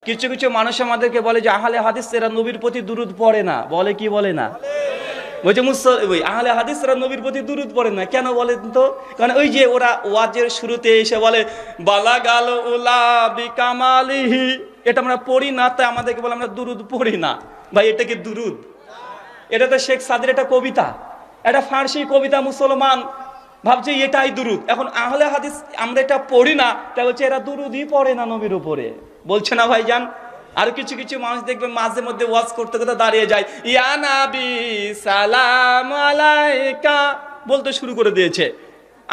কিছু কিছু মানুষ আমাদেরকে বলে যে আহলে হাদিসরা নবীর প্রতি দুরূদ পড়ে না, বলে কি বলে না? বলছে ওই আহলে হাদিসরা নবীর প্রতি দুরূদ পড়ে না কেন বলেন তো? কারণ ওই যে ওরা ওয়াজের শুরুতে এসে বলে বালাগাল উলা বিকামালিহি, এটা আমরা পড়ি না, তাই আমাদেরকে বলে আমরা দুরূদ পড়ি না। ভাই এটা কি দুরূদ? এটা তো শেখ সাদির একটা কবিতা, এটা ফার্সি কবিতা, মুসলমান ভাবছে এটাই দুরূদ। এখন আহলে হাদিস আমরা এটা পড়ি না, তা বলছে এরা দুরূদই পড়ে না নবীর উপরে, বলছে না ভাইজান? আর কিছু কিছু মানুষ দেখবেন মাঝে মধ্যে ওয়াজ করতে করতে দাঁড়িয়ে যায়, ইয়া নবী সালাম আলাইকা বলতে শুরু করে দিয়েছে।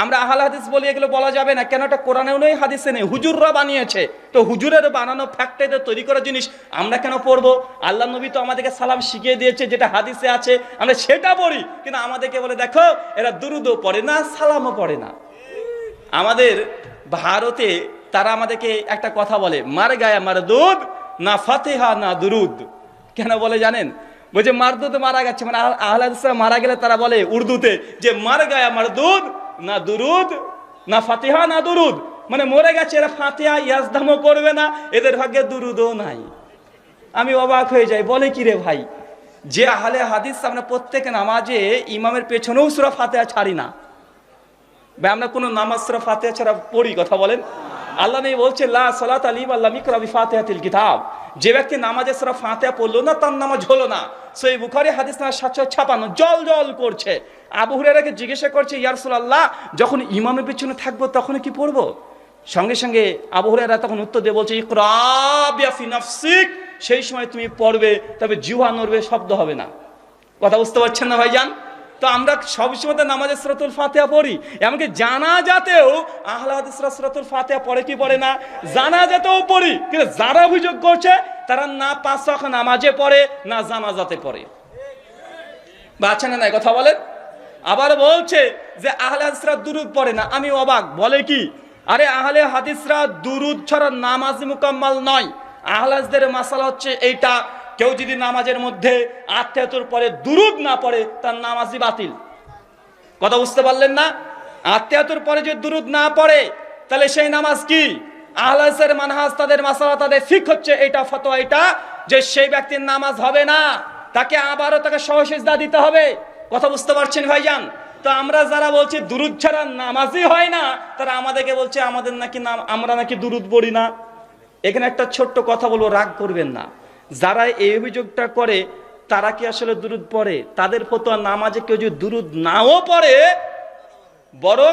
আমরা আহলে হাদিস বলি, এগুলো বলা যাবে না। কেন? এটা কোরআনেও নেই, হাদিসে নেই, হুজুররা বানিয়েছে। তো হুজুরের বানানো ফ্যাক্টরিতে তৈরি করা জিনিস আমরা কেন পড়বো? আল্লাহ নবী তো আমাদেরকে সালাম শিখিয়ে দিয়েছে, যেটা হাদিসে আছে আমরা সেটা পড়ি। কিন্তু আমাদেরকে বলে দেখো এরা দুরূদও পড়ে না, সালামও পড়ে না। আমাদের ভারতে তারা আমাদেরকে একটা কথা বলে, মার গায়া মারদুদ না ফাতিহা না দুরুদ। কেন বলে জানেন? বলছে মারদুদ মারা গেছে, মানে আহলে হাদিসরা মারা গেলে তারা বলে উর্দুতে যে মার গায়া মারদুদ না দুরুদ না ফাতিহা না দুরুদ, মানে মরে গেছে এরা, ফাতিহা ইয়াজদামও করবে না, এদের ভাগ্যে দুরুদও নাই। আমি অবাক হয়ে যাই, বলে কি রে ভাই, যে আহলে হাদিস আমরা প্রত্যেক নামাজে ইমামের পেছনেও সূরা ফাতিহা ছাড়ি না ভাই, আমরা কোনো নামাজ সূরা ফাতিহা ছাড়া পড়ি? কথা বলেন। আল্লাহ নেই বলছে লা সালাতা লিমান লাম ইয়াকরা বিফাতিহাতিল কিতাব, যে ব্যক্তি নামাজে সূরা ফাতিহা পড়লো না তার নামাজ হলো না। সহিহ বুখারী হাদিস নাম্বার 756, জল জল করছে। আবু হুরায়রাকে জিজ্ঞাসা করছে, ইয়া রাসূলুল্লাহ যখন ইমামের পিছনে থাকবো তখন কি পড়বো? সঙ্গে সঙ্গে আবু হুরায়রা তখন উত্তর দিয়ে বলছে ইকরা বিফি নাফসিক, সেই সময় তুমি পড়বে, তবে জিহ্বা নড়বে, শব্দ হবে না। কথা বুঝতে পারছেন না ভাইজান? তো আমরা সবসময় নামাজে সূরাতুল ফাতিহা পড়ি, এমনকি জানাজাতেও আহলে হাদিসরা সূরাতুল ফাতিহা পড়ে কি পড়ে না? জানাজাতেও পড়ি। কিন্তু যারা অভিযোগ করছে তারা না 5 ওয়াক্ত নামাজে পড়ে না জানাজাতে পড়ে। বাচ্চা না নাই, কথা বলেন। আবার বলছে যে আহলে হাদিসরা দুরূদ পড়ে না। আমি অবাক, বলে কি? আরে আহলে হাদিসরা দুরূদ ছাড়া নামাজ মুকাম্মাল নয়। আহলে হাদিসদের মাসালা হচ্ছে এইটা, কেউ যদি নামাজের মধ্যে আত্তাহিয়াতুর পরে দুরূদ না পড়ে তার নামাজই বাতিল। কথা বুঝতে পারলেন না? আত্তাহিয়াতুর পরে যদি দুরূদ না পড়ে তাহলে সেই নামাজ কি? আহলে হাদিসের মানহাজ, তাদের মাসালা, তাদের ফিকহ হচ্ছে এইটা, ফতোয়া এটা, যে সেই ব্যক্তির নামাজ হবে না, তাকে আবারও তাকে সহসিজদা দিতে হবে। কথা বুঝতে পারছেন ভাইজান? তো আমরা যারা বলছি দুরূদ ছাড়া নামাজই হয় না, তারা আমাদেরকে বলছে আমাদের নাকি আমরা নাকি দুরূদ পড়ি না। এখানে একটা ছোট্ট কথা বলবো, রাগ করবেন না। যারা এই অভিযোগটা করে তারা কি আসলে দুরূদ পড়ে? তাদের ফতোয়া নামাজে কেউ যদি দুরূদ নাও পড়ে, বরং